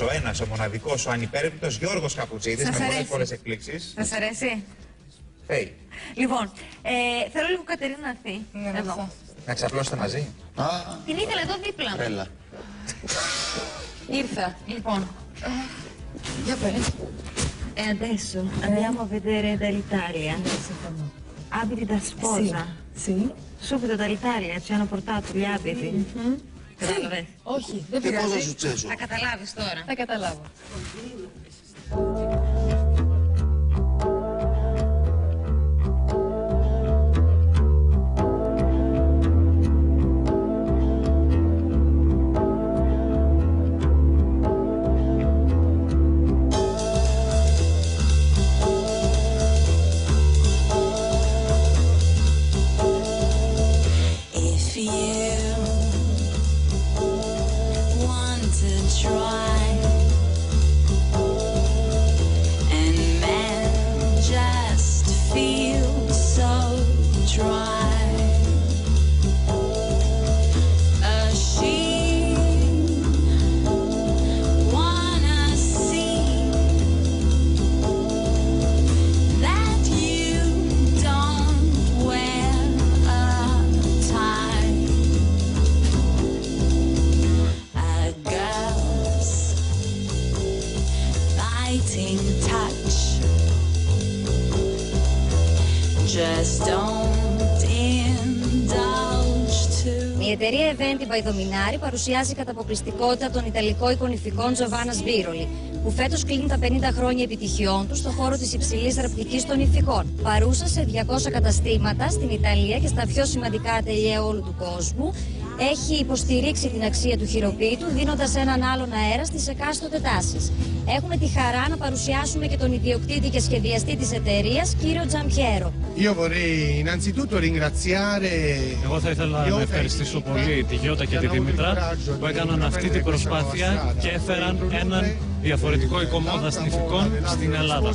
Ο ένας, ο μοναδικός, ο ανυπέρεπτος Γιώργος Καπουτσίδης, με πολλές φορές εκπλήξεις. Σας αρέσει? Φέι. Λοιπόν, θέλω λίγο Κατερίνα να έρθει. Εδώ. Να ξαπλώσετε μαζί. Την ήθελα εδώ δίπλα μου. Έλα. Ήρθα. Λοιπόν. Για πες. Adesso andiamo a vedere dall'Italia. Abiti da sposa. Sì. Subito dall'Italia ci hanno portato gli abiti. Κατάλαβες? Όχι, δεν Τι πειράζει. πόδα σου τσέσω. Θα καταλάβεις τώρα. Θα καταλάβω. Η εταιρεία Eventi by Dominari παρουσιάζει κατά αποκλειστικότητα τον Ιταλικό εικονιφικό Τζοβάνα Σμπίρολι, που φέτος κλείνει τα 50 χρόνια επιτυχιών του στον χώρο της υψηλής ραπτικής των υφικών. Παρούσα σε 200 καταστήματα στην Ιταλία και στα πιο σημαντικά ατελιέ όλου του κόσμου, έχει υποστηρίξει την αξία του χειροποίητου, δίνοντας έναν άλλον αέρα στις εκάστοτε τάσεις. Έχουμε τη χαρά να παρουσιάσουμε και τον ιδιοκτήτη και σχεδιαστή της εταιρείας, κύριο Τζαμπιέρο. Εγώ θα ήθελα να ευχαριστήσω πολύ τη Γιώτα και τη Δήμητρα που έκαναν αυτή την προσπάθεια και έφεραν έναν διαφορετικό οίκο μόδας νηφικών στην Ελλάδα.